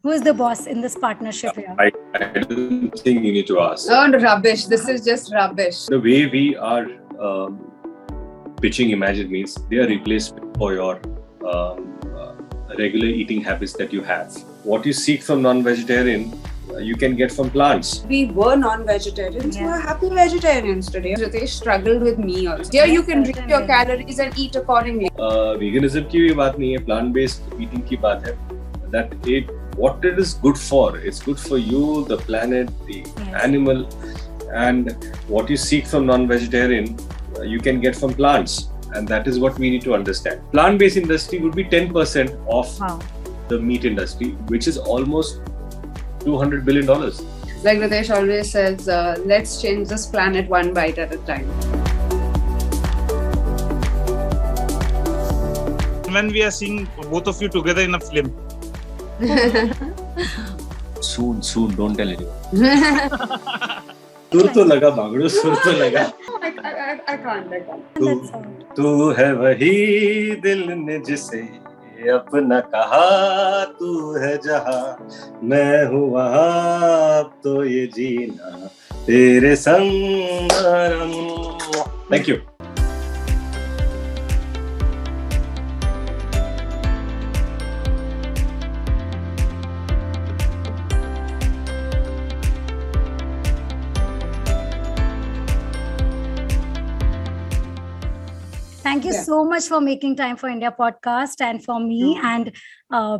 Who is the boss in this partnership here? I don't think you need to ask. Oh, rubbish. This is just rubbish. The way we are pitching Imagine Meats, they are replacement for your regular eating habits that you have. What you seek from non-vegetarian, you can get from plants. We were non-vegetarians. We are happy vegetarians today. Ritesh struggled with me also. Here you can read your calories and eat accordingly. Veganism की भी बात नहीं है, plant-based eating की बात है. That what it is good for. It's good for you, the planet, the animal, and what you seek from non-vegetarian, you can get from plants. And that is what we need to understand. Plant-based industry would be 10% of the meat industry, which is almost $200 billion. Like Ritesh always says, let's change this planet one bite at a time. When we are seeing both of you together in a film. Soon, don't tell anyone. सुर तो लगा भागड़ो, सुर तो लगा. I can't. तू है वही दिल ने जिसे अपना कहा, तू है जहां मैं हूँ वहां, अब तो ये जीना तेरे संग. Thank you. Thank you so much for making time for India podcast and for me and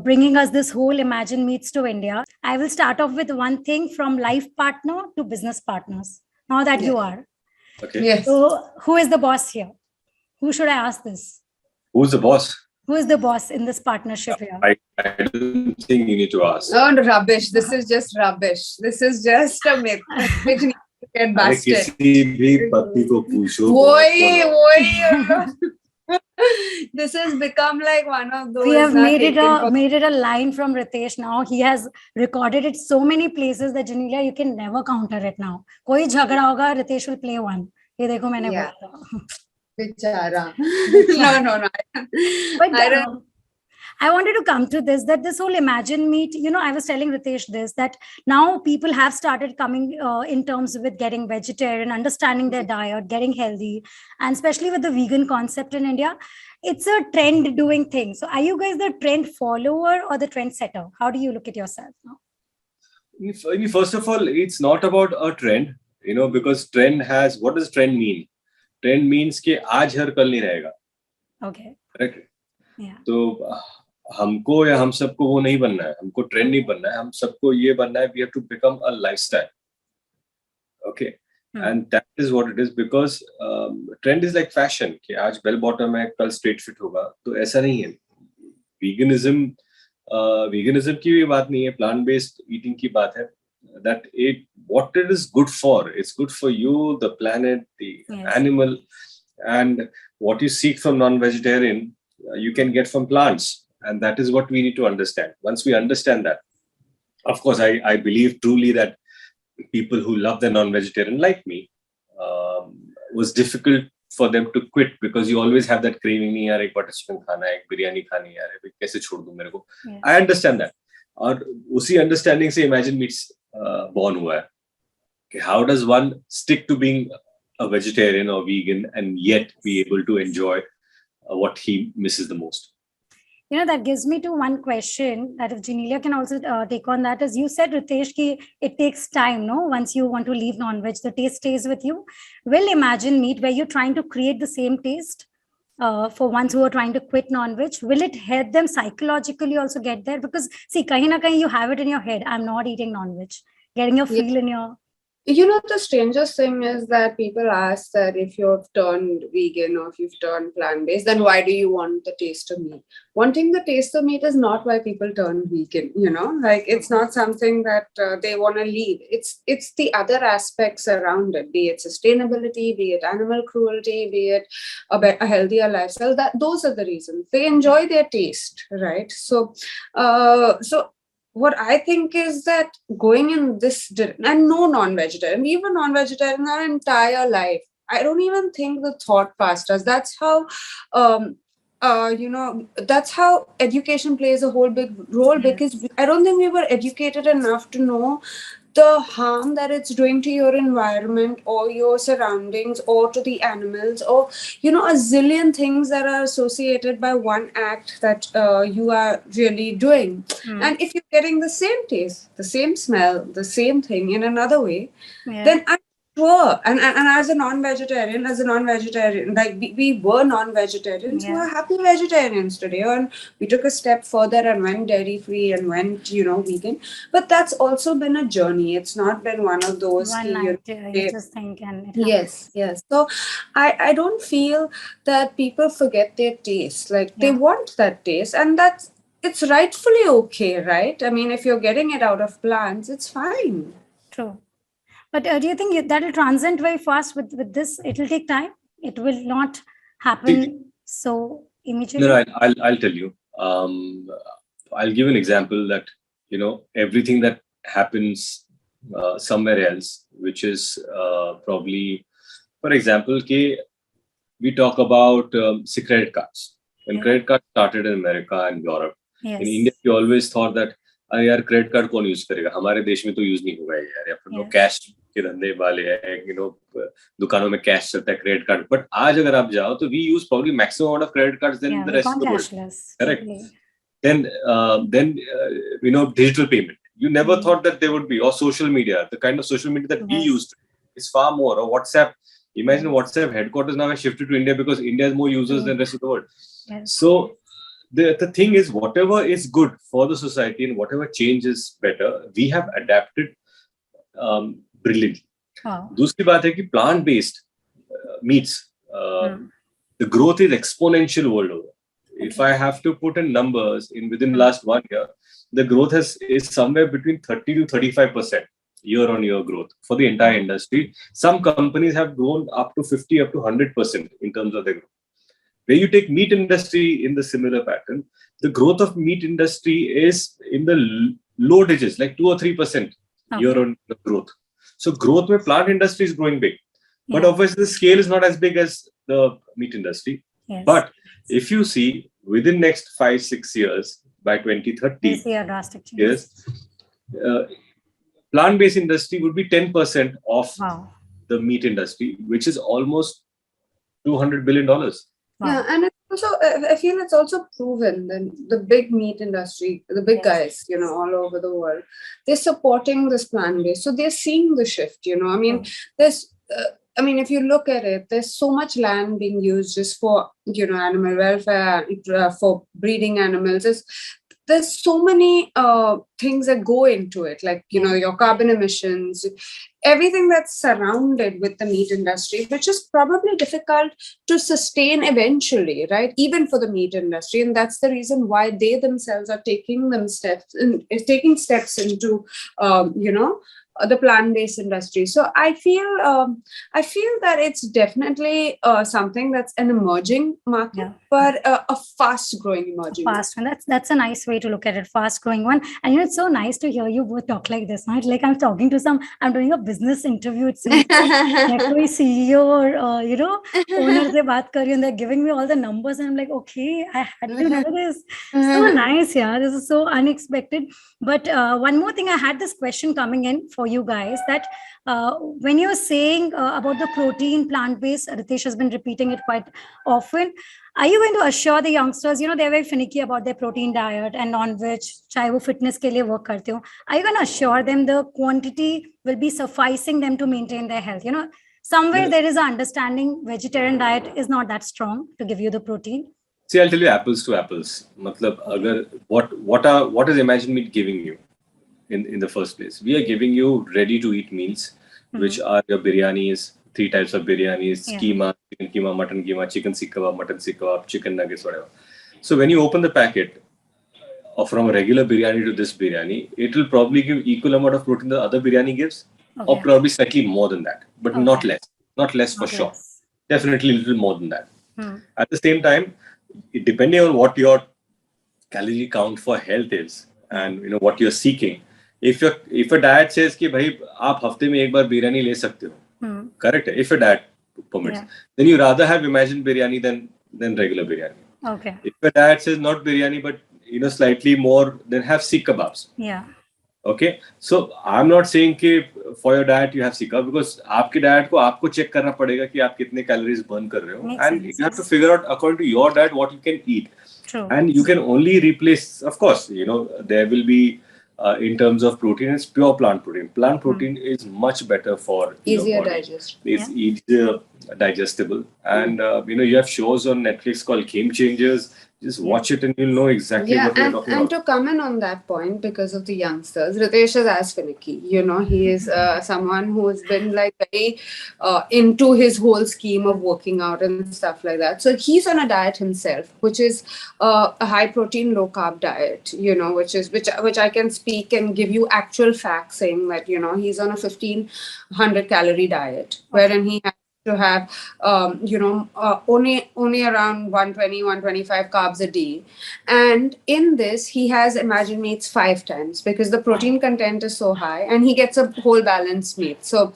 bringing us this whole Imagine Meets to India. I will start off with one thing from life partner to business partners. Now that you are. Okay. Yes. So who is the boss here? Who should I ask this? Who's the boss? Who is the boss in this partnership here? I don't think you need to ask. Oh, rubbish. This is just rubbish. This is just a myth. Which needs to get busted. किसी भी पति को पूछो. This has become like one of those. We have made it a line from Ritesh now. He has recorded it so many places that Janelia, you can never counter it now. कोई झगड़ा होगा, Ritesh will play one. ये देखो मैंने बोला. Bichara. No. But I wanted to come to this, that this whole Imagine Meet, I was telling Ritesh this, that now people have started coming in terms with getting vegetarian, understanding their diet, getting healthy, and especially with the vegan concept in India, it's a trend doing thing. So are you guys the trend follower or the trend setter? How do you look at yourself now? First of all, it's not about a trend, because trend has, what does trend mean? Trend means कि आज हर कल नहीं रहेगा. Okay. Correct? Yeah. तो हमको या हम सबको वो नहीं बनना है, हमको ट्रेंड नहीं बनना है, हम सबको ये बनना है, we have to become a lifestyle. Okay. And that is what it is, because trend is like fashion, कि आज bell bottom है, कल straight fit होगा, तो ऐसा नहीं है. Veganism की भी बात नहीं है, plant based eating की बात है. That what it is good for, it's good for you, the planet, the animal, and what you seek from non-vegetarian, you can get from plants. And that is what we need to understand. Once we understand that, of course, I believe truly that people who love the non-vegetarian like me, was difficult for them to quit, because you always have that craving, nahi yaar, ek butter chicken khana hai, ek biryani khani hai, yaar, kaise chhod दूं मेरे को. I understand that. और उसी understanding से Imagine Meets born हुआ है. How does one stick to being a vegetarian or vegan and yet be able to enjoy what he misses the most? That gives me to one question that if Janelia can also take on that, as you said, Ritesh, it takes time, no? Once you want to leave non-veg, the taste stays with you. Will Imagine Meet, where you're trying to create the same taste for ones who are trying to quit non-veg, will it help them psychologically also get there? Because see, kahin na kahin you have it in your head, I'm not eating non-veg, getting your feel in your... The strangest thing is that people ask that if you've turned vegan or if you've turned plant-based, then why do you want the taste of meat? Wanting the taste of meat is not why people turn vegan, it's not something that they want to leave. It's the other aspects around it, be it sustainability, be it animal cruelty, be it a healthier lifestyle. Those are the reasons. They enjoy their taste, right? So what I think is that going in this direction, and no non-vegetarian, we were non-vegetarian our entire life. I don't even think the thought passed us. That's how that's how education plays a whole big role, because I don't think we were educated enough to know the harm that it's doing to your environment or your surroundings or to the animals, or a zillion things that are associated by one act that you are really doing. And if you're getting the same taste, the same smell, the same thing in another way, then I'm sure, and as a non-vegetarian, like we were non-vegetarians, who are happy vegetarians today, and we took a step further and went dairy-free and went, vegan. But that's also been a journey. It's not been one of those. One night, you just think and it Yes. So I don't feel that people forget their taste. Like they want that taste, and it's rightfully okay, right? I mean, if you're getting it out of plants, it's fine. True. But do you think that will transcend very fast with this? It will take time. It will not happen so immediately. No, I'll tell you. I'll give an example that everything that happens somewhere else, which is probably, for example, we talk about credit cards. When credit cards started in America and Europe, in India, we always thought that अरे यार credit card कौन use करेगा, हमारे देश में तो use नहीं होगा यार, या फिर लोग कैश के धंधे वाले हैं, दुकानों में कैश चलता है, क्रेडिट कार्ड. बट आज अगर आप जाओ तो we use probably maximum amount of credit cards than the rest of the world. Correct. Then digital payment. You never thought that there would be, or social media, the kind of social media that we used is far more. Or WhatsApp. Imagine WhatsApp headquarters now has shifted to India because India has more users than the rest of the world. So the thing is, whatever is good for the society and whatever change is better, we have adapted brilliantly. दूसरी बात है कि plant-based meats, the growth is exponential world over. If I have to put in numbers, within the last 1 year, the growth is somewhere between 30 to 35% year-on-year growth for the entire industry. Some companies have grown up to 50, up to 100% in terms of their growth. Where you take meat industry in the similar pattern, the growth of meat industry is in the low digits, like 2 or 3% year-on-year growth. So growth with plant industry is growing big, but obviously the scale is not as big as the meat industry. But if you see within next 5-6 years, by 2030, we see a drastic change. Plant-based industry would be 10% of the meat industry, which is almost $200 billion. Yeah, and it's also, I feel it's also proven that the big meat industry, the big guys, all over the world, they're supporting this plant-based. So they're seeing the shift, I mean, if you look at it, there's so much land being used just for, animal welfare, for breeding animals. There's so many things that go into it, like, your carbon emissions, everything that's surrounded with the meat industry, which is probably difficult to sustain eventually, right? Even for the meat industry. And that's the reason why they themselves are taking steps into, the plant-based industry. So I feel that it's definitely something that's an emerging market, but a fast-growing emerging market. And that's a nice way to look at it, fast-growing one. And it's so nice to hear you both talk like this. Not like I'm talking to I'm doing a business interview. It's like कोई CEO or owner से बात कर रही हूँ, and they're giving me all the numbers, and I'm like, okay, I had to know this. So nice, this is so unexpected. But one more thing, I had this question coming in for you guys, that when you're saying about the protein plant-based, Ritesh has been repeating it quite often. Are you going to assure the youngsters, they're very finicky about their protein diet and non-veg, chahe wo fitness ke liye work karte ho, are you going to assure them the quantity will be sufficing them to maintain their health? Somewhere there is an understanding vegetarian diet is not that strong to give you the protein. See, I'll tell you apples to apples. Matlab, what is Imagine Meat giving you in the first place? We are giving you ready-to-eat meals, which are your biryanis, 3 types of biryanis, keema, chicken keema, mutton keema, chicken sikh kebab, mutton sikh kebab, chicken nuggets, whatever. So when you open the packet, from a regular biryani to this biryani, it will probably give equal amount of protein the other biryani gives, or probably slightly more than that, but not less. Not less for sure. Definitely a little more than that. At the same time, depending on what your calorie count for health is and what you're seeking, if a diet says कि भाई आप हफ्ते में एक बार बिरयानी ले सकते हो, correct? If a diet permits, then you rather have Imagine biryani than regular biryani. Okay. If your diet says not biryani, but slightly more, then have Sikh kebabs. Yeah. Okay, so I'm not saying कि for your diet you have Sikh kebab, because आपकी diet को आपको check करना पड़ेगा कि आप कितने calories burn कर रहे हो, Makes and sense, you have to yes. figure out according to your diet what you can eat. True. And you can only replace, of course, there will be in terms of protein, it's pure plant protein. Plant protein is much better for your Easier body. digest. It's Yeah. easier digestible. And you have shows on Netflix called Game Changers. Just watch it and you'll know exactly Yeah, what we're talking and about. to come in on that point, because of the youngsters, Ritesh is as finicky. He is someone who has been like very into his whole scheme of working out and stuff like that. So he's on a diet himself, which is a high protein, low carb diet. Which I can speak and give you actual facts saying that he's on a 1,500 calorie diet, wherein he has to have only around 120 125 carbs a day, and in this he has Imagine Meats 5 times, because the protein content is so high, and he gets a whole balanced meat. So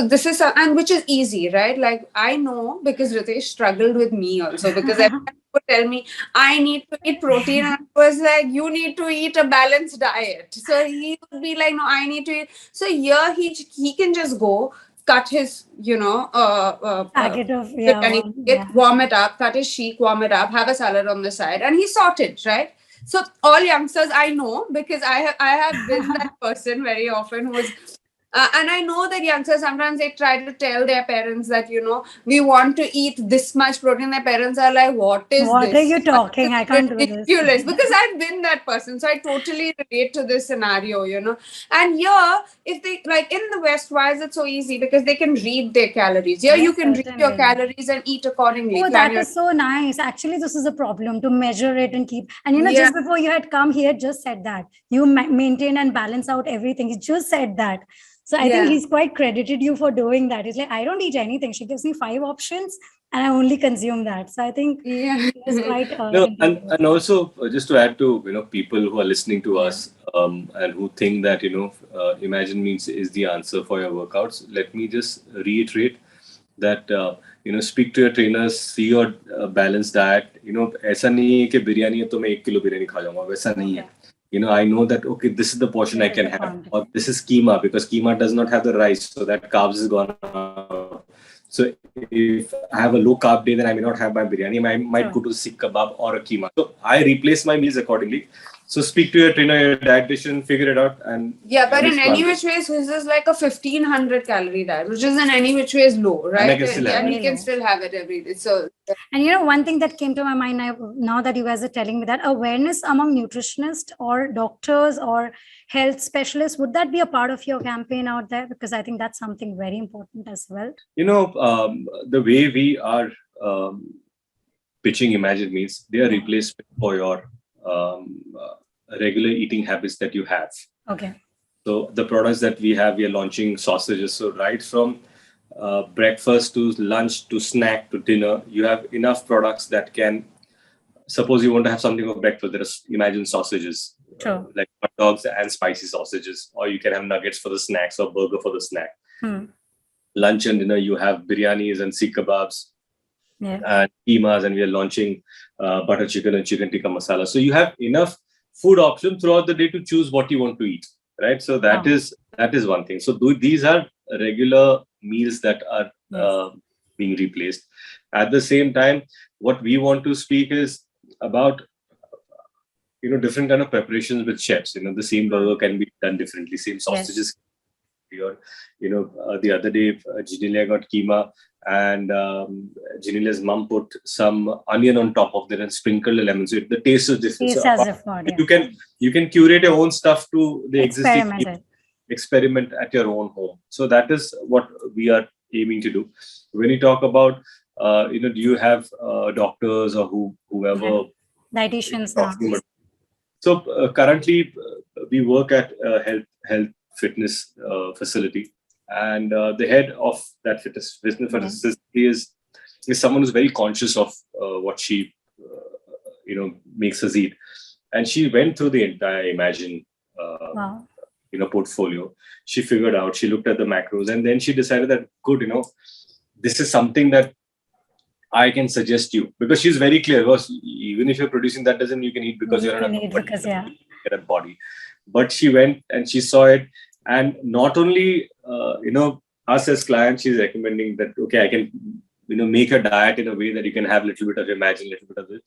this is and which is easy, right? Like, I know, because Ritesh struggled with me also, because everyone would tell me I need to eat protein, and I was like, you need to eat a balanced diet. So he would be like, no, I need to eat. So here he can just go cut his Packet of biryani, warm it up, cut his sheik, warm it up, have a salad on the side, and he's sorted, right? So all youngsters, I know, because I have been that person very often who was and I know that youngsters sometimes they try to tell their parents that we want to eat this much protein. Their parents are like, "What is What this? are you talking? I can't do this. Ridiculous." Because I've been that person, so I totally relate to this scenario. And here, if they like in the West, why is it so easy? Because they can read their calories. Here, you Yes, can read your certainly. calories and eat accordingly. Oh, Plan that your- is so nice. Actually, this is a problem to measure it and keep. And Yeah. just before you had come, he had just said that you maintain and balance out everything. He just said that. So I think Yeah. he's quite credited you for doing that. He's like, I don't eat anything. She gives me 5 options and I only consume that. So I think Yeah. he's quite. No, and also just to add to people who are listening to us and who think that Imagine Meats is the answer for your workouts. Let me just reiterate that speak to your trainers, see your balanced diet. ऐसा नहीं है कि बिरयानी है तो मैं 1 kilo biryani खा जाऊंगा, वैसा नहीं है. I know that, okay, this is the portion I This is can the have, quantity. or this is keema, because keema does not have the rice, so that carbs is gone out. So if I have a low carb day, then I may not have my biryani. I might go to Sikh kebab or a keema. So I replace my meals accordingly. So speak to your trainer, your dietitian, figure it out. And Yeah, but in any which ways, his is like a 1,500 calorie diet, which is in any which ways low, right? And I can still have and it. he can still have it every day. So And one thing that came to my mind now that you guys are telling me that awareness among nutritionists or doctors or health specialists, would that be a part of your campaign out there? Because I think that's something very important as well. The way we are pitching Imagine Meals, they are replacement for your regular eating habits that you have. Okay. So the products that we are launching sausages. So right from breakfast to lunch to snack to dinner, you have enough products that can. Suppose you want to have something for breakfast, there are Imagine sausages, like hot dogs and spicy sausages, or you can have nuggets for the snacks or burger for the snack. Lunch and dinner, you have biryanis and Sikh kebabs and keemas, and we are launching butter chicken and chicken tikka masala. So you have enough food options throughout the day to choose what you want to eat, right? So that is one thing. So these are regular meals that are being replaced. At the same time, what we want to speak is about different kind of preparations with chefs. The same burger can be done differently, same sausages. Or the other day Genelia got keema, and Genelia's mom put some onion on top of it and sprinkled a lemon, so the taste is different. So you can curate your own stuff to the existing experiment at your own home. So that is what we are aiming to do. When you talk about do you have doctors or whoever dietitians? So currently we work at a health fitness facility, and the head of that fitness facility is someone who's very conscious of what she makes us eat, and she went through the entire Imagine portfolio. She figured out, she looked at the macros, and then she decided that this is something that I can suggest you, because she's very clear. Because even if you're producing, that doesn't you can eat because you're can not eat because, yeah. a body. But she went and she saw it, and not only us as clients, she's recommending that okay, I can make a diet in a way that you can have a little bit of Imagine, little bit of this.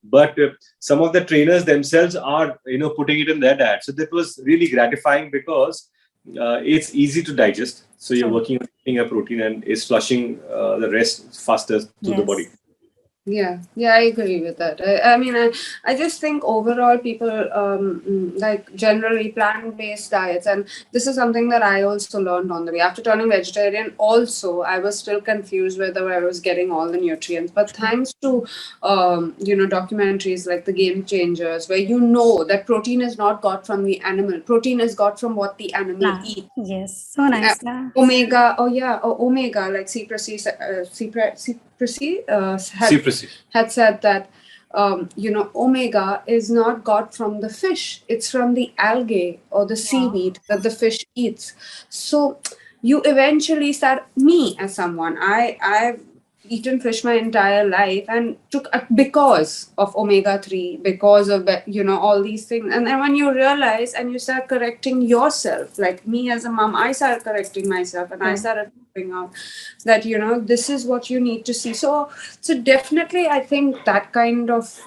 But some of the trainers themselves are putting it in their diet. So that was really gratifying because it's easy to digest. So you're working on eating a protein and it's flushing the rest faster through the body. Yeah, I agree with that. I mean, I just think overall people like generally plant-based diets, and this is something that I also learned on the way. After turning vegetarian, also I was still confused whether I was getting all the nutrients. But thanks to documentaries like The Game Changers, where that protein is not got from the animal, protein is got from what the animal eats. Yes, so nice. Omega, omega, like Cypress had said that omega is not got from the fish, it's from the algae or the seaweed that the fish eats. So you eventually start, me as someone, I've eaten fish my entire life and took because of omega-3, because of all these things. And then when you realize and you start correcting yourself, like me as a mom, I started correcting myself and I started figuring out that this is what you need to see. So definitely I think that kind of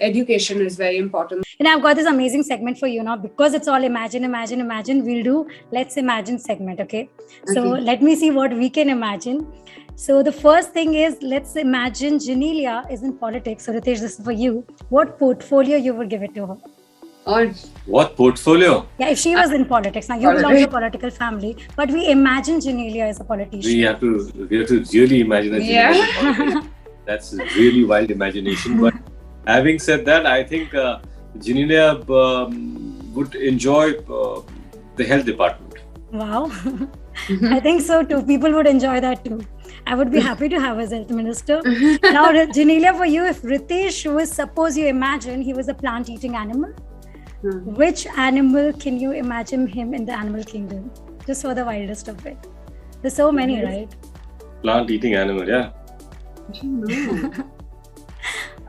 education is very important. And I've got this amazing segment for you now, because it's all imagine. We'll do Let's Imagine segment. Okay, so let me see what we can imagine. So the first thing is, let's imagine Genelia is in politics. So Ritesh, this is for you. What portfolio you would give it to her? What portfolio? Yeah, if she was in politics. Now you belong to a political family, but we imagine Genelia as a politician. We have to really imagine that. Yeah. That's a really wild imagination. But having said that, I think Genelia would enjoy the health department. Wow. I think so too. People would enjoy that too. I would be happy to have as health minister. Now, Genelia, for you, if Ritesh was, suppose you imagine he was a plant-eating animal, which animal can you imagine him in the animal kingdom? Just for the wildest of it. There's so many, right? Plant-eating animal, yeah. I don't know.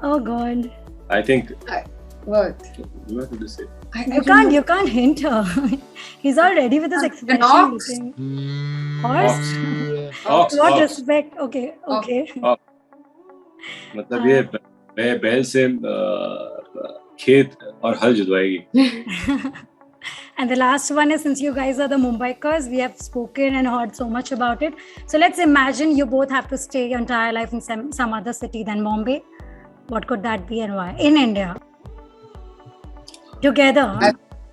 Oh God. I think. What? You have to say. You can't hint her. He's all ready with his expression. Horse? Ox. What respect? Okay. मतलब ये बैल से खेत और हल जुतवाएगी. And the last one is, since you guys are the Mumbaikars, we have spoken and heard so much about it. So let's imagine you both have to stay your entire life in some other city than Bombay. What could that be and why? In India. Together.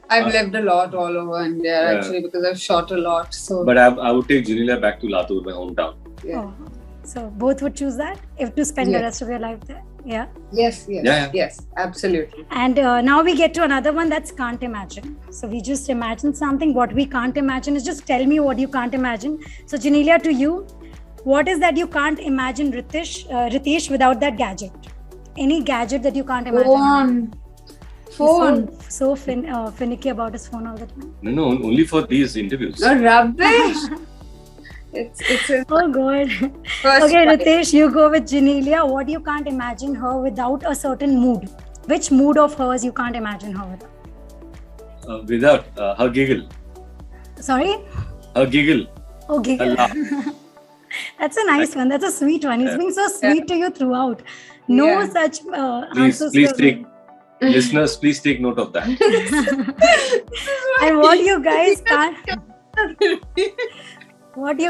I've lived a lot all over India actually, because I've shot a lot. So, but I would take Genelia back to Latur, my hometown. Yeah. Oh. So both would choose that if to spend the rest of your life there. Yeah. Yes, absolutely. And now we get to another one that's can't imagine. So we just imagine something. What we can't imagine is, just tell me what you can't imagine. So Genelia, to you, what is that you can't imagine, Ritesh, without that gadget? Any gadget that you can't imagine? Phone. So finicky about his phone all the time. No, only for these interviews. No, rubbish. It's oh God. Okay, Ritesh, you go with Genelia. What you can't imagine her without a certain mood? Which mood of hers you can't imagine her without? Without her giggle. Sorry? Her giggle. Oh, giggle. That's a nice one. That's a sweet one. He's being so sweet to you throughout. No such answers. Please take. Listeners, please take note of that. And what you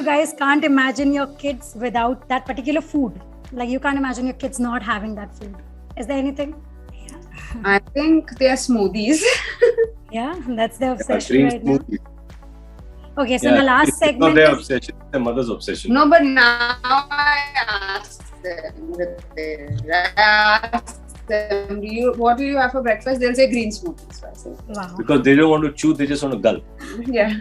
guys can't imagine your kids without that particular food. Like you can't imagine your kids not having that food. Is there anything? Yeah. I think they are smoothies. Yeah, that's their obsession right now. Okay, so in the last segment. Not their obsession, their mother's obsession. No, but now I ask them. What do you have for breakfast? They'll say green smoothies. So wow. Because they don't want to chew, they just want to gulp. Yeah.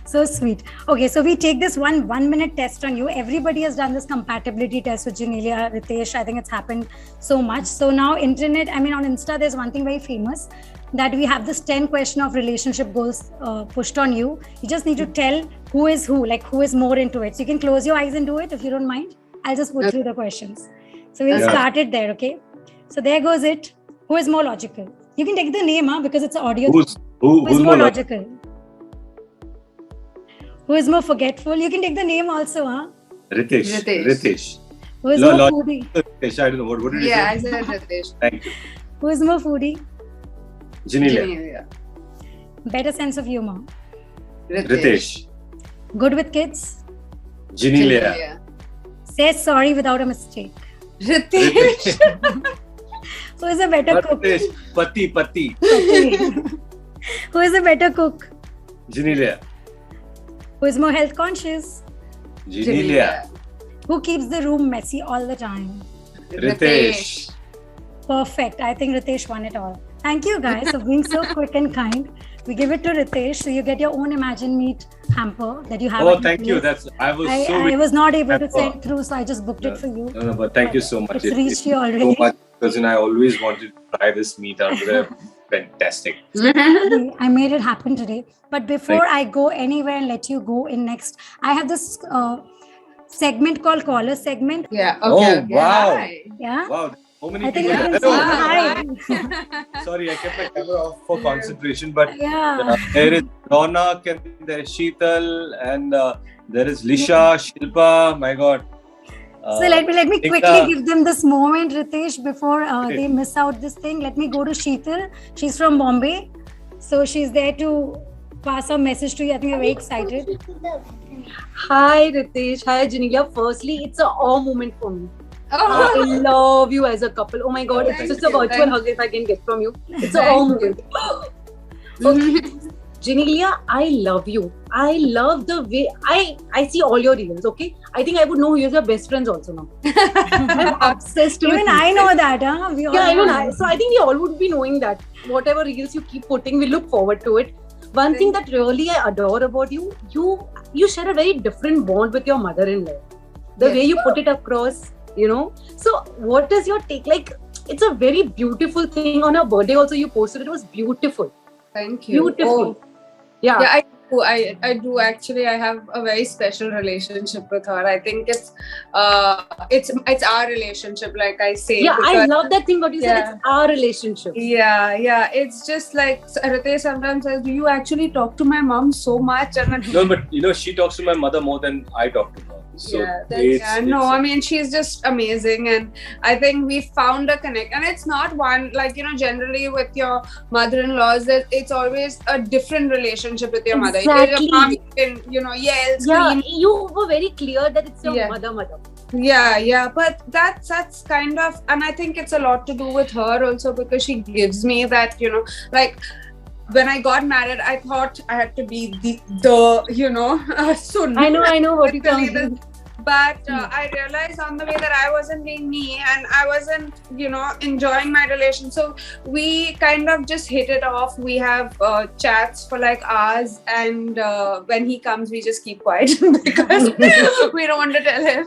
So sweet. Okay, so we take this 1 minute test on you. Everybody has done this compatibility test with Genelia, Ritesh. I think it's happened so much. So now on Insta, there's one thing very famous, that we have this 10 question of relationship goals pushed on you. You just need to tell who is who, like who is more into it. So you can close your eyes and do it if you don't mind. I'll just put through the questions. So we'll Yeah. start it there, okay? So there goes it. Who is more logical? You can take the name, because it's audio. Who's Who's more logical? logical? Who is more forgetful? You can take the name also, Ritesh. Ritesh. Who is Lo- more lo- foodie? Ritesh, I don't know. What did you Yeah, I say? said Ritesh. Thank you. Who is more foodie? Genelia. Genelia. Better sense of humor. Ritesh. Good with kids. Genelia. Says sorry without a mistake. Ritesh. Who is a better cook? Ritesh. Pati. Who is a better cook? Genelia. Who is more health conscious? Genelia. Who keeps the room messy all the time? Ritesh. Perfect. I think Ritesh won it all. Thank you guys for being so quick and kind. We give it to Ritesh, so you get your own Imagine Meet hamper that you have. Oh, at thank your you. place. I I was not able to hamper. send through, so I just booked it for you. No, but thank you so much. It's reached you already. So much because I always wanted to try this meat out. They're fantastic. I made it happen today. But before I go anywhere and let you go in next, I have this segment called Caller Segment. Yeah. Oh, Okay. wow. Hi. Yeah. Wow. So many I think people. you can Hello. say hi. Sorry, I kept my camera off for concentration. But Yeah. there is Ronak and there is Sheetal and there is Lisha, Shilpa. My God. So let me Tika. quickly give them this moment, Ritesh, before they miss out this thing. Let me go to Sheetal. She's from Bombay. So she's there to pass a message to you. I think you're very excited. Hi Ritesh, hi Genelia. Firstly, it's an awe moment for me. Oh, I love you as a couple. Oh my god, Oh, it's thank just you, a virtual thank hug if I can get from you. It's an Thank awe you. moment. Okay. Genelia, I love you. I love the way I see all your reels, okay? I think I would know you as your best friends also now. I'm obsessed with Even you. I know that, huh? We all Yeah, even know. I. So I think we all would be knowing that. Whatever reels you keep putting, we look forward to it. One thing that really I adore about you, you share a very different bond with your mother-in-law. The Yes. way you put it across, you know. So what is your take? Like, it's a very beautiful thing. On her birthday also you posted it. It was beautiful. Thank you. Beautiful. Oh, Yeah. yeah, I do actually. I have a very special relationship with her. I think it's our relationship, like I say. Yeah, I because- love that thing what you said. Yeah. It's our relationship. Yeah. It's just like Ritesh sometimes says, "Do you actually talk to my mom so much?" And then, No, but she talks to my mother more than I talk to her. So no, I mean, she's just amazing, and I think we found a connect. And it's not one, like, generally with your mother-in-laws, that it's always a different relationship with your mother. Exactly. Your mom, you can, yell, Yeah, scream. you were very clear that it's your Yeah. mother. Yeah, but that's kind of, and I think it's a lot to do with her also, because she gives me that, like, when I got married, I thought I had to be the Sun. I know what you Literally mean. But I realized on the way that I wasn't being me, and I wasn't, enjoying my relation. So we kind of just hit it off. We have chats for like hours, and when he comes, we just keep quiet because we don't want to tell him.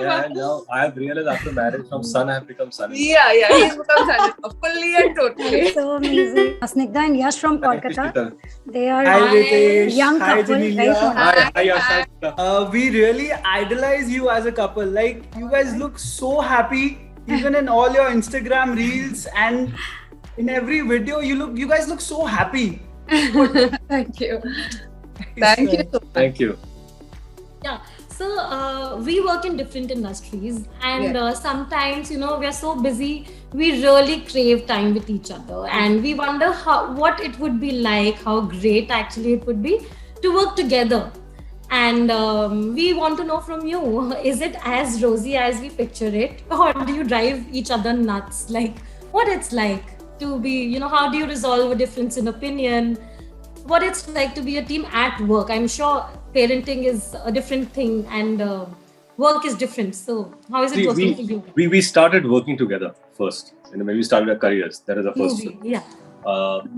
Yeah, and now I have realized after marriage, from son I have become son. Yeah, he's become son fully and totally. So amazing. Snigdha and Yash from Kolkata. They are Hi, Ritesh. young Hi, couple. Very Genelia. fun. Hi, Yash. Hi. We really idolize you as a couple. Like, you guys look so happy, even in all your Instagram reels and in every video. You guys look so happy. Thank you. Thank you so much. Thank you. So we work in different industries, and sometimes we are so busy, we really crave time with each other, and we wonder what it would be like, how great actually it would be to work together. And we want to know from you, is it as rosy as we picture it, or do you drive each other nuts? Like, what it's like to be, how do you resolve a difference in opinion? What it's like to be a team at work? I'm sure parenting is a different thing, and work is different. So how is it working for you? We started working together first. When we started our careers, that is the first film. Yeah.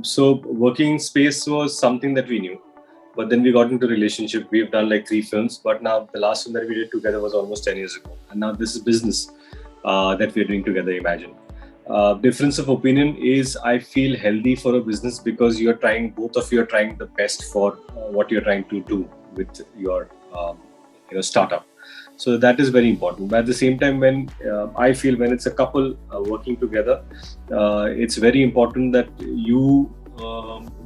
So working space was something that we knew. But then we got into relationship. We've done like 3 films, but now the last one that we did together was almost 10 years ago. And now this is business that we're doing together, Imagine. Difference of opinion is, I feel, healthy for a business, because both of you are trying the best for what you're trying to do with your startup. So that is very important. But at the same time, when I feel when it's a couple working together, it's very important that you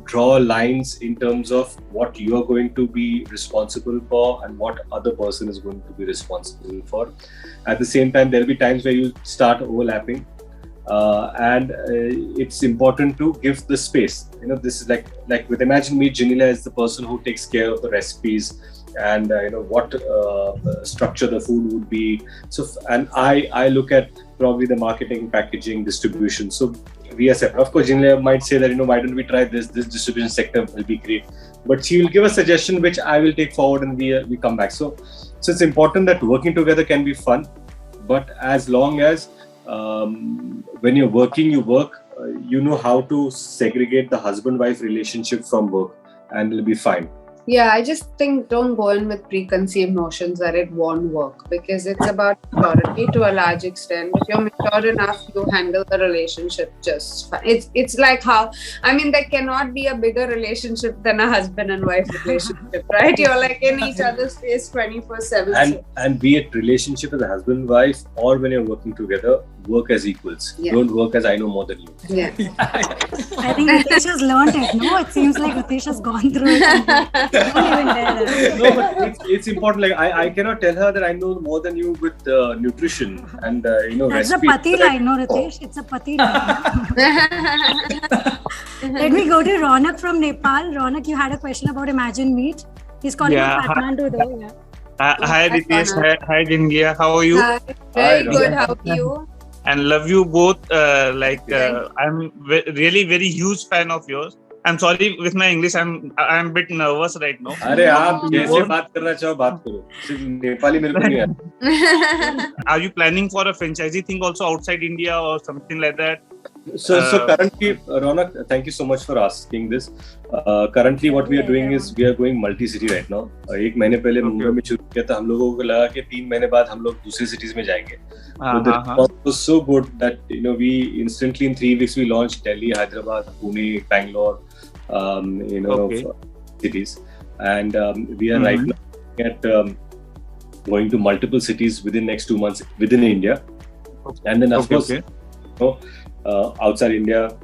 draw lines in terms of what you are going to be responsible for and what other person is going to be responsible for. At the same time, there will be times where you start overlapping, and it's important to give the space. This is like with Imagine Meet, Janeela is the person who takes care of the recipes and what structure the food would be. So, and I look at probably the marketing, packaging, distribution. So we are separate. Of course, Janeela might say that why don't we try this distribution sector will be great, but she will give a suggestion which I will take forward and we come back. So it's important that working together can be fun, but as long as when you're working, you work, you know how to segregate the husband-wife relationship from work, and it'll be fine. Yeah, I just think don't go in with preconceived notions that it won't work, because it's about maturity to a large extent. If you're mature enough, you handle the relationship just fine. It's like how, there cannot be a bigger relationship than a husband and wife relationship, right? You're like in each other's face 24/7. And be it relationship as a husband and wife, or when you're working together, work as equals. Yeah. Don't work as I know more than you. Yeah. I think Ritesh has learned it. No, it seems like Ritesh has gone through it. Don't even dare that. No, but it's important. Like I cannot tell her that I know more than you with nutrition and That's a recipe. pati line, no, Ritesh? It's a pati line. Let me go to Ronak from Nepal. Ronak, you had a question about Imagine Meet. He's calling Yeah, from Kathmandu though. Yeah. Hi Ritesh, hi Jingia, how are you? Hi, very Hi, good. Rana. How are you? And love you both. I'm really very huge fan of yours. I'm sorry with my English. I'm a bit nervous right now. अरे आप जैसे बात करना चाहो बात करो. सिर्फ नेपाली मेरे को नहीं आता. Are you planning for a franchisee thing also outside India or something like that? So currently, Ronak, thank you so much for asking this. Currently, what we are doing is we are going multi-city right now. एक महीने पहले मुंबई में शुरू किया था. हम लोगों को लगा कि 3 महीने बाद हम लोग दूसरी cities में जाएंगे. The response was so good that we instantly in 3 weeks we launched Delhi, Hyderabad, Pune, Bangalore, cities, and we are right now at going to multiple cities within next 2 months within India, and then of course. Outside India,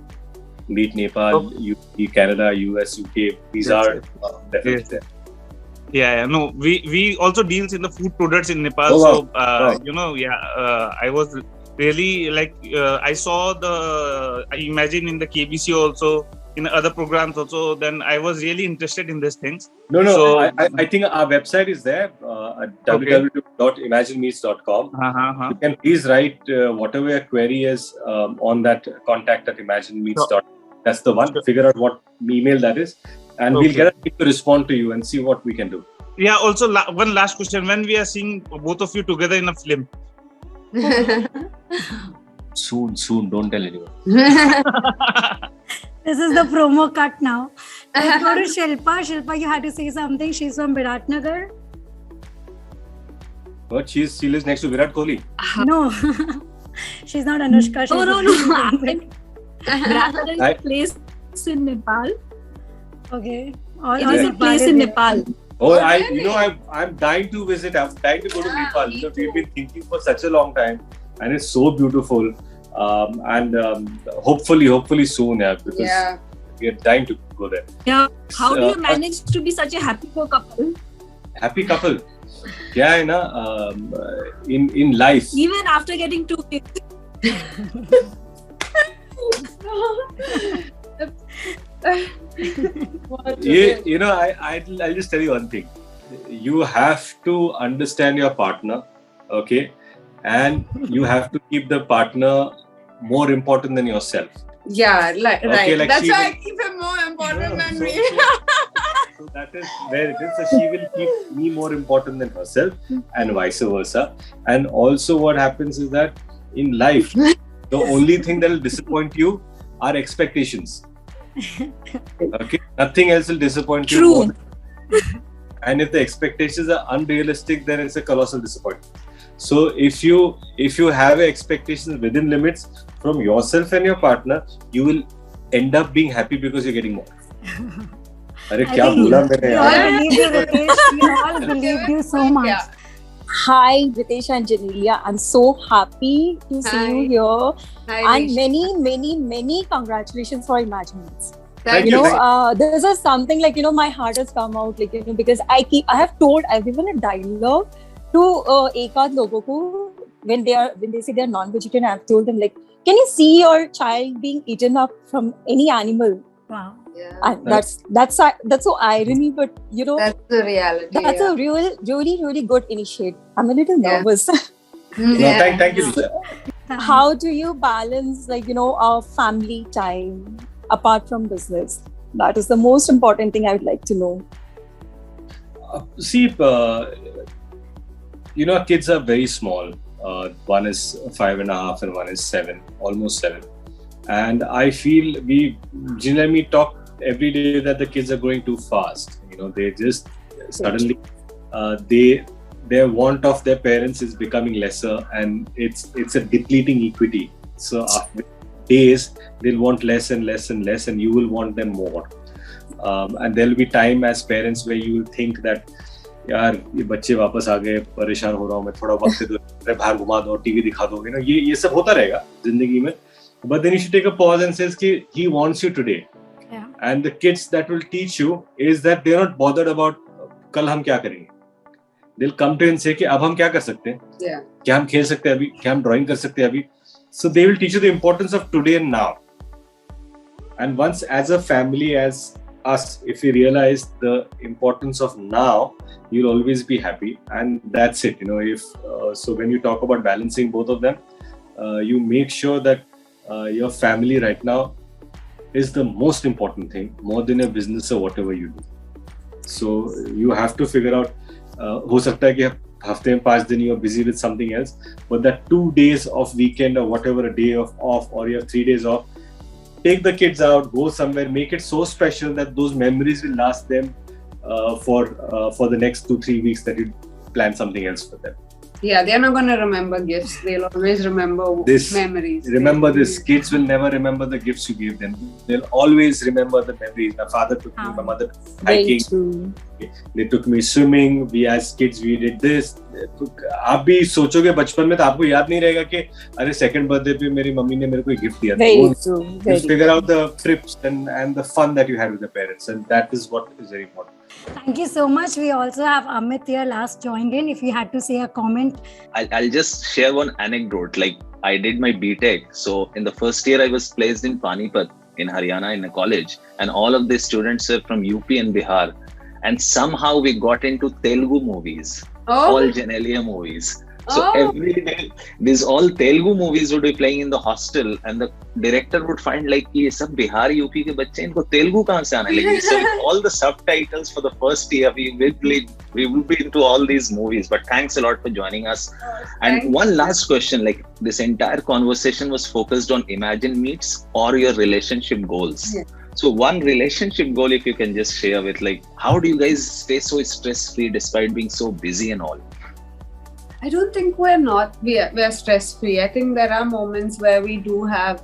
meet Nepal, UK, Canada, US, UK. These are definitely there. Yeah, no, we also deals in the food products in Nepal. Oh, wow. So, I was really I saw I imagine in the KBC also, in other programs also, then I was really interested in these things. No, So, I think our website is there at www.imaginemeets.com. You can please write whatever your query is on that contact at imaginemeets.com. That's the one. Figure out what email that is, and we'll get a team to respond to you and see what we can do. Yeah, also one last question. When we are seeing both of you together in a film? Soon. Don't tell anyone. This is the promo cut now. Let's go to Shilpa. Shilpa, you had to say something. She's from Biratnagar. But she lives next to Virat Kohli. No, she's not Anushka. She's No. Biratnagar is I- a place in Nepal. Okay. It is a place in Nepal. Oh, I'm dying to visit. I'm dying to go to Nepal. We've been thinking for such a long time, and it's so beautiful. And hopefully soon, because we are dying to go there. Yeah. How do you manage to be such a happy couple? Happy couple. क्या है ना, in life. Even after getting 2 kids. I'll just tell you one thing. You have to understand your partner, okay, and you have to keep the partner more important than yourself. Yeah, right. Like That's she why I will- keep him more important than So- me. So that is where it is. So she will keep me more important than herself, and vice versa. And also, what happens is that in life, the only thing that will disappoint you are expectations. Okay, nothing else will disappoint you. True. More. And if the expectations are unrealistic, then it's a colossal disappointment. So if you have expectations within limits from yourself and your partner, you will end up being happy because you're getting more. अरे क्या बोला मैंने We यार? all believe you, Ritesh. We all believe you so much. Yeah. Hi, Ritesh and Janelia. I'm so happy to see Hi. you here. Hi, And Rishi. many congratulations for Imagine Meets. Thank you. This is something like, my heart has come out, like, because I have told, I've given a dialogue to Ekad logo ko when they say they're non-vegetarian. I've told them, like, can you see your child being eaten up from any animal? Wow. Yeah, And that's so irony, but that's the reality. that's yeah. a really good initiative. I'm a little Yeah. nervous. No, Yeah. thank you, Lisha. How do you balance, like, our family time apart from business? That is the most important thing I would like to know. See, kids are very small. One is 5.5 and one is 7, almost 7. And I feel we generally talk every day that the kids are growing too fast. They just suddenly their want of their parents is becoming lesser, and it's a depleting equity. So after days, they'll want less and less and less, and you will want them more. And there'll be time as parents where you will think that यार ये बच्चे वापस आ गए, परेशान हो रहा हूँ मैं, थोड़ा वक्त दो, बाहर घुमा दो, टीवी दिखा दो, ये सब होता रहेगा जिंदगी में. But then you should take a pause and says कि he wants you today. Yeah. And the kids that will teach you is that they're not bothered about कल हम क्या करेंगे. They'll come to you and say कि अब हम क्या कर सकते हैं, Yeah. क्या हम खेल सकते हैं अभी, क्या हम ड्राइंग कर सकते हैं अभी. So they will teach you the importance of today and now. And once as a family, as us, if we realize the importance of now, you'll always be happy, and that's it. So when you talk about balancing both of them, you make sure that your family right now is the most important thing, more than a business or whatever you do. So you have to figure out. हो सकता है कि हफ्ते में 5 दिन you're busy with something else, but that 2 days of weekend or whatever, a day of off, or you have 3 days off, take the kids out, go somewhere, make it so special that those memories will last them for the next 2-3 weeks that you plan something else for them. Yeah, they're not going to remember gifts. They'll always remember This. memories. Remember this. Kids will never remember the gifts you gave them. They'll always remember the memories. My father took me, my mother Very hiking. true. They took me swimming. We as kids, we did this. आप भी सोचोगे बचपन में तो आपको याद नहीं रहेगा कि अरे सेकंड बर्थडे पे मेरी मम्मी ने मेरे को एक गिफ्ट दिया था. Very true. Just figure out the trips and the fun that you had with the parents, and that is what is very important. Thank you so much. We also have Amit here last joined in. If you had to say a comment. I'll just share one anecdote. Like, I did my BTech. So in the first year, I was placed in Panipat in Haryana in a college. And all of the students were from UP and Bihar. And somehow we got into Telugu movies. All Genelia movies. So every day, these all Telugu movies would be playing in the hostel, and the director would find like, ये सब Bihar UP के बच्चे इनको तेलुगु कहाँ से आने लगे? So with all the subtitles for the first year, we will be into all these movies. But thanks a lot for joining us. And one last question, like this entire conversation was focused on Imagine Meets or your relationship goals. Yeah. So one relationship goal, if you can just share with, like, how do you guys stay so stress-free despite being so busy and all? I don't think we're stress-free. I think there are moments where we do have,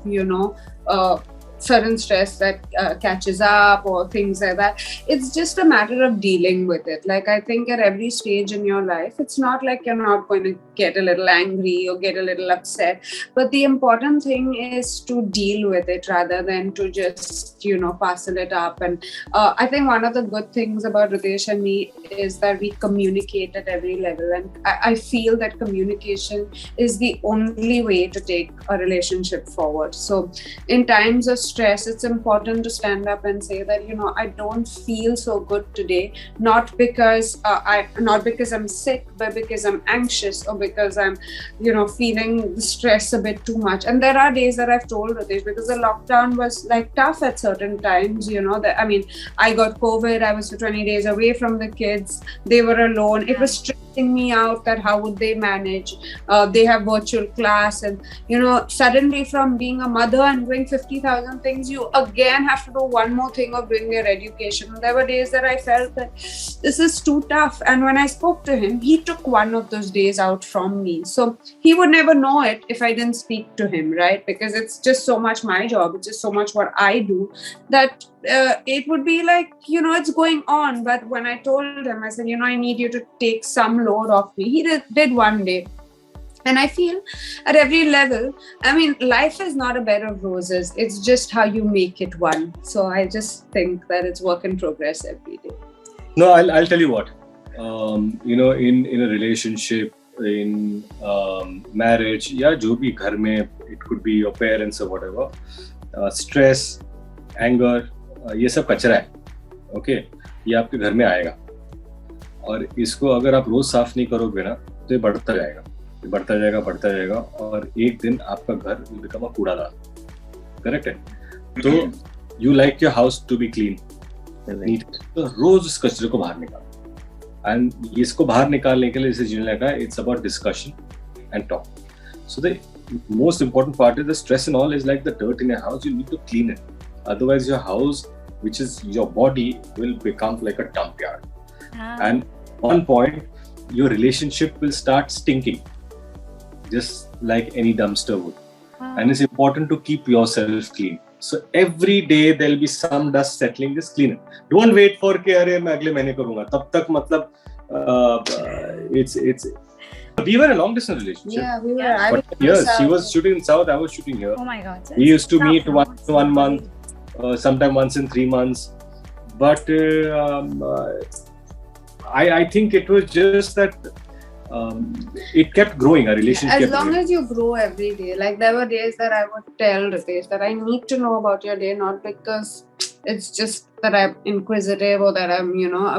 certain stress that catches up or things like that. It's just a matter of dealing with it. Like, I think at every stage in your life, it's not like you're not going to get a little angry or get a little upset. But the important thing is to deal with it rather than to just, parcel it up. And I think one of the good things about Ritesh and me is that we communicate at every level. And I feel that communication is the only way to take a relationship forward. So in times of stress, it's important to stand up and say that, I don't feel so good today, not because I'm sick, but because I'm anxious or because I'm, feeling the stress a bit too much. And there are days that I've told Ritesh, because the lockdown was like tough at certain times, I got COVID, I was for 20 days away from the kids, they were alone. It was stressing me out that how would they manage? They have virtual class, and suddenly from being a mother and doing 50,000 things, you again have to do one more thing of doing their education. There were days that I felt that this is too tough, and when I spoke to him, he took one of those days out from me. So he would never know it if I didn't speak to him, right? Because it's just so much my job, it's just so much what I do, that it would be like, it's going on. But when I told him, I said, I need you to take some load off me, he did one day. And I feel at every level, I mean, life is not a bed of roses. It's just how you make it one. So I just think that it's work in progress every day. No, I'll tell you what. In a relationship, in marriage, या जो भी घर में, it could be your parents or whatever. Stress, anger, ये सब कचरा है. Okay, ये आपके घर में आएगा. और इसको अगर आप रोज साफ नहीं करोगे ना, तो ये बढ़ता जाएगा और एक दिन आपका घर will become a कूड़ादान. करेक्ट है? तो you like your house to be clean, neat. तो रोज उस कचरे को बाहर निकालो. एंड इसको बाहर निकालने के लिए, जैसे जिन्हें लगा, it's about discussion and talk. So the most important part is the stress and all is like the dirt in your house. You need to clean it. Otherwise, your house, which is your body, will become like a dump yard. And one point, your relationship will start stinking, just like any dumpster would. And it's important to keep yourself clean. So every day there'll be some dust settling. Just clean it. Don't wait for कि अरे मैं अगले महीने करूँगा. तब तक मतलब it's. We were in a long distance relationship. Yeah, we were. Yes, she was shooting in South, I was shooting here. Oh my God. We used to meet one month, sometime once in 3 months. But I think it was just that it kept growing, our relationship. As long as you grow every day. Like there were days that I would tell Ritesh that I need to know about your day, not because it's just that I'm inquisitive or that I'm,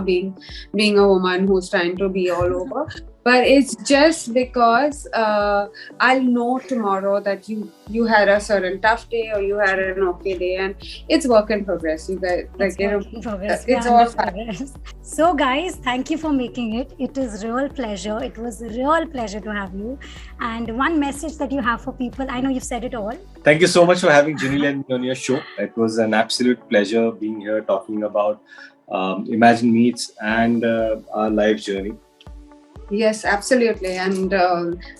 being a woman who's trying to be all over. But it's just because I'll know tomorrow that you had a certain tough day or you had an okay day, and it's work in progress. You guys, like, it's all progress. So guys, thank you for making it. It is real pleasure. It was a real pleasure to have you. And one message that you have for people, I know you've said it all. Thank you so much for having Genelia and me on your show. It was an absolute pleasure being here talking about Imagine Meets and our life journey. Yes, absolutely. And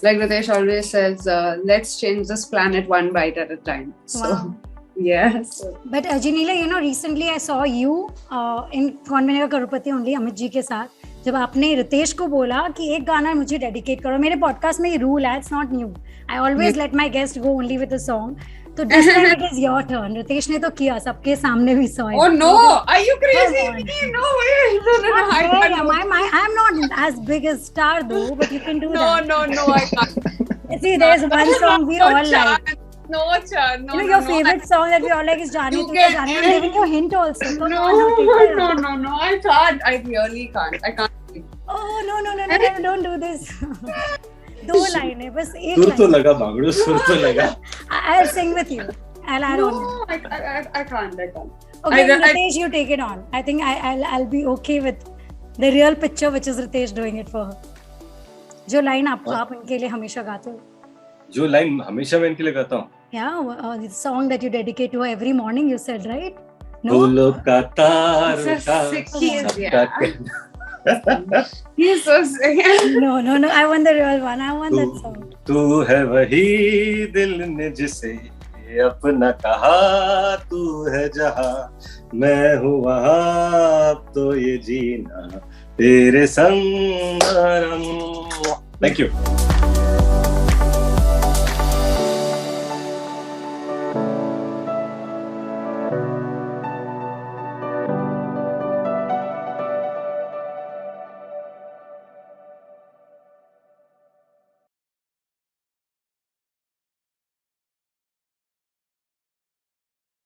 like Ritesh always says, let's change this planet one bite at a time. So, Wow. yes. But Genelia, recently I saw you in कौन बनेगा करोड़पति only Amit ji के साथ, जब आपने रितेश को बोला कि एक गाना मुझे डेडिकेट करो. मेरे पॉडकास्ट में ये रूल है, it's not new. I always let my guest go only with a song. So this time it is your turn. Ritesh ने तो किया, सबके सामने भी saw it. Oh no! Are you crazy? Come on. No way! No. I'm not as big a star though, but you can do that. No, I can't. See, there's one song we all like. No, Chan. No, your favorite song that we all like is Jaane Tu Kya Jaane. I'm giving you a hint also. So No, I can't. I really can't. I can't. Oh, no, don't do this. दो लाइनें बस एक सुर तो line. लगा बागड़ो, सुर तो लगा. I'll sing with you. I'll add on. No, I can't. Okay, Ritesh, you take it on. I think I'll be okay with the real picture, which is Ritesh doing it for her. जो line आप इनके लिए हमेशा गाते हो. जो line हमेशा मैं इनके लिए गाता हूँ. Yeah, the song that you dedicate to her every morning, you said, right? फूलों का तार It's उठा, a sick kid, सबका yeah. कहना. He's so sick. No, I want the real one. I want that song. तू है वही दिल ने जिसे अपना कहा, तू है जहां मैं हूँ वहां, अब तो ये जीना तेरे संग. Thank you.